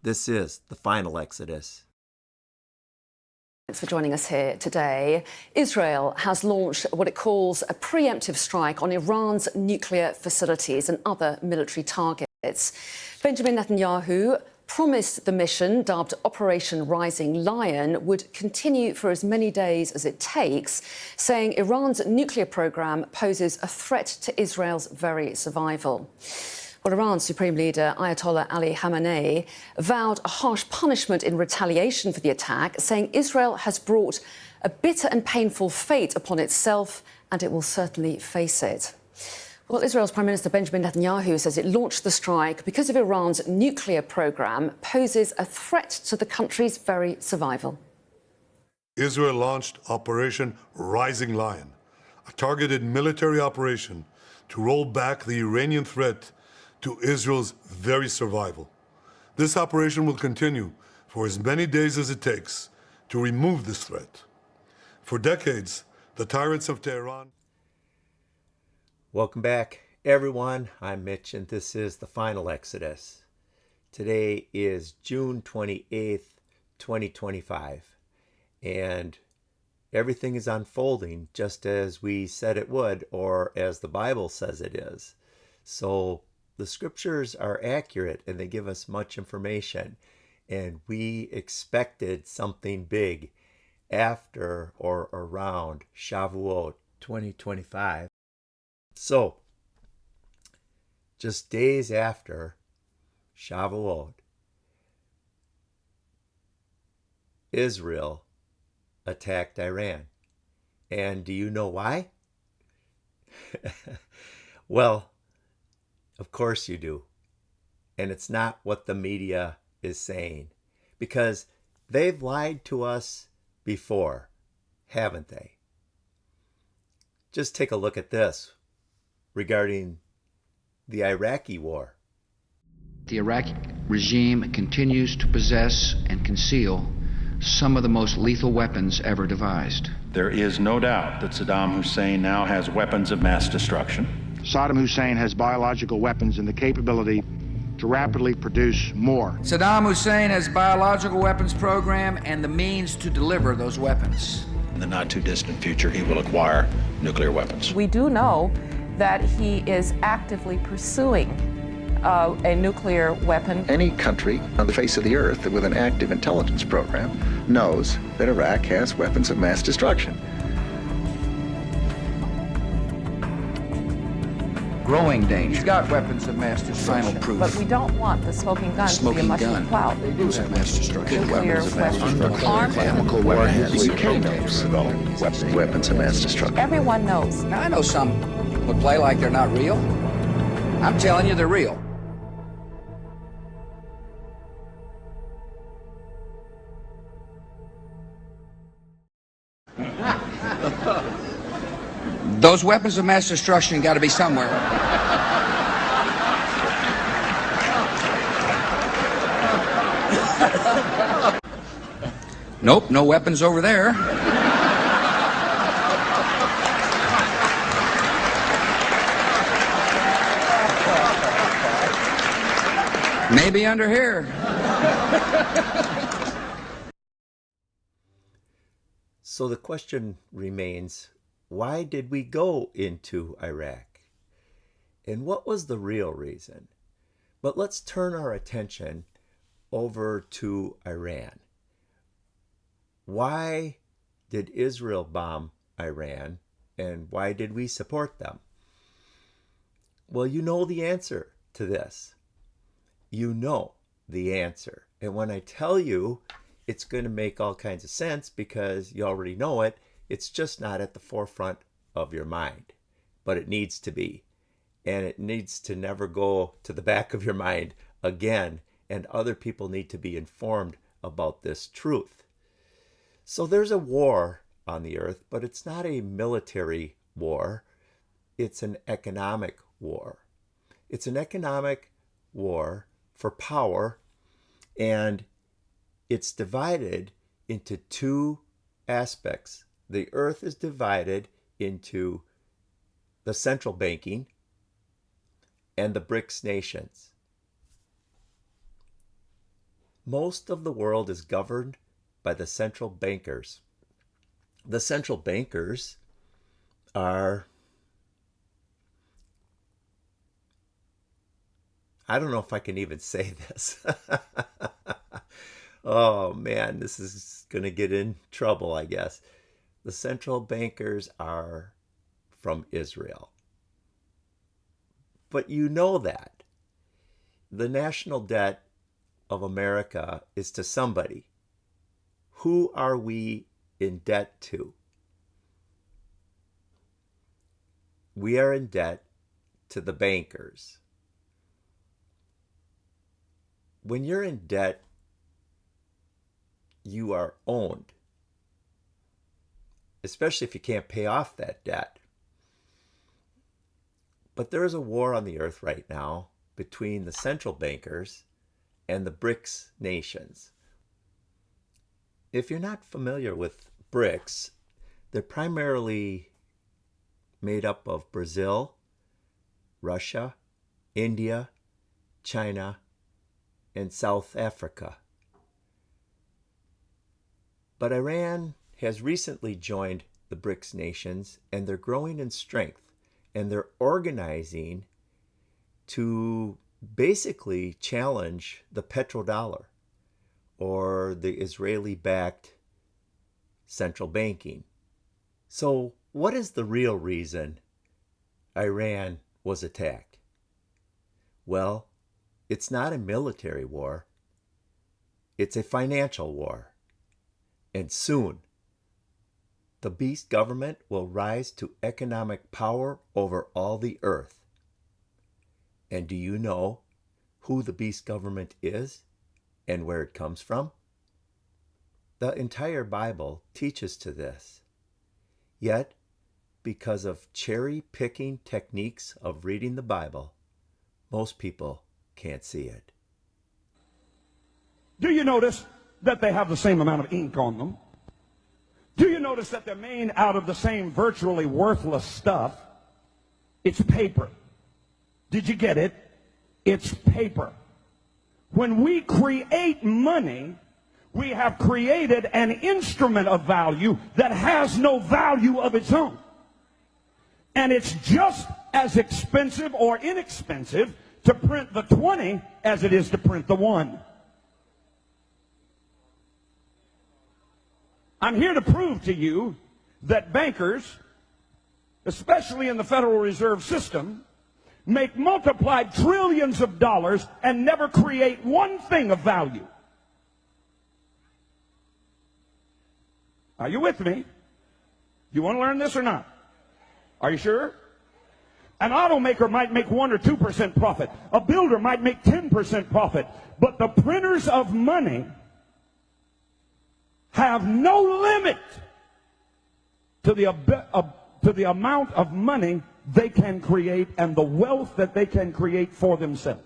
This is the final Exodus. Thanks for joining us here today. Israel has launched what it calls a preemptive strike on Iran's nuclear facilities and other military targets. Benjamin Netanyahu promised the mission, dubbed Operation Rising Lion, would continue for as many days as it takes, saying Iran's nuclear program poses a threat to Israel's very survival. Well, Iran's Supreme Leader Ayatollah Ali Khamenei vowed a harsh punishment in retaliation for the attack, saying Israel has brought a bitter and painful fate upon itself, and it will certainly face it. Well, Israel's Prime Minister Benjamin Netanyahu says it launched the strike because of Iran's nuclear program poses a threat to the country's very survival. Israel launched Operation Rising Lion, a targeted military operation to roll back the Iranian threat to Israel's very survival. This operation will continue for as many days as it takes to remove this threat. For decades, the tyrants of Tehran... Welcome back, everyone. I'm Mitch, and this is the final Exodus. Today is June 28th, 2025, and everything is unfolding just as we said it would, or as the Bible says it is. So the scriptures are accurate and they give us much information, and we expected something big after or around Shavuot 2025. So, just days after Shavuot, Israel attacked Iran. And do you know why? Well, of course you do. And it's not what the media is saying, because they've lied to us before, haven't they? Just take a look at this regarding the Iraqi war. The Iraqi regime continues to possess and conceal some of the most lethal weapons ever devised. There is no doubt that Saddam Hussein now has weapons of mass destruction. Saddam Hussein has biological weapons and the capability to rapidly produce more. Saddam Hussein has biological weapons program and the means to deliver those weapons. In the not too distant future, he will acquire nuclear weapons. We do know that he is actively pursuing a nuclear weapon. Any country on the face of the earth with an active intelligence program knows that Iraq has weapons of mass destruction. Growing danger. He's got weapons of mass destruction. Final proof. But we don't want the smoking gun to be a Smoking mushroom gun. cloud. They do have mass destruction. Nuclear Weapons of mass weapons. destruction. Armed Chemical warheads. The UK knows about weapons of mass destruction. Everyone knows. Now, I know some would play like they're not real. I'm telling you, they're real. Those weapons of mass destruction got to be somewhere. Nope, no weapons over there. Maybe under here. So the question remains, why did we go into Iraq? And what was the real reason? But let's turn our attention over to Iran. Why did Israel bomb Iran, and why did we support them? Well, you know the answer to this. You know the answer. And when I tell you, it's going to make all kinds of sense because you already know it. It's just not at the forefront of your mind, but it needs to be. And it needs to never go to the back of your mind again. And other people need to be informed about this truth. So there's a war on the earth, but it's not a military war. It's an economic war. It's an economic war for power, and it's divided into two aspects. The earth is divided into the central banking and the BRICS nations. Most of the world is governed by the central bankers. The central bankers are, I don't know if I can even say this. Oh man, this is going to get in trouble, I guess. The central bankers are from Israel. But you know that. The national debt of America is to somebody. Who are we in debt to? We are in debt to the bankers. When you're in debt, you are owned, especially if you can't pay off that debt. But there is a war on the earth right now between the central bankers and the BRICS nations. If you're not familiar with BRICS, they're primarily made up of Brazil, Russia, India, China, and South Africa. But Iran has recently joined the BRICS nations, and they're growing in strength, and they're organizing to basically challenge the petrodollar or the Israeli-backed central banking. So what is the real reason Iran was attacked? Well, it's not a military war. It's a financial war. And soon, the beast government will rise to economic power over all the earth. And do you know who the beast government is and where it comes from? The entire Bible teaches to this. Yet, because of cherry-picking techniques of reading the Bible, most people can't see it. Do you notice that they have the same amount of ink on them? Do you notice that they're made out of the same virtually worthless stuff? It's paper. Did you get it? It's paper. When we create money, we have created an instrument of value that has no value of its own. And it's just as expensive or inexpensive to print the 20 as it is to print the 1. I'm here to prove to you that bankers, especially in the Federal Reserve System, make multiplied trillions of dollars and never create one thing of value. Are you with me? You want to learn this or not? Are you sure? An automaker might make 1 or 2% profit. A builder might make 10% profit. But the printers of money have no limit to the amount of money they can create and the wealth that they can create for themselves.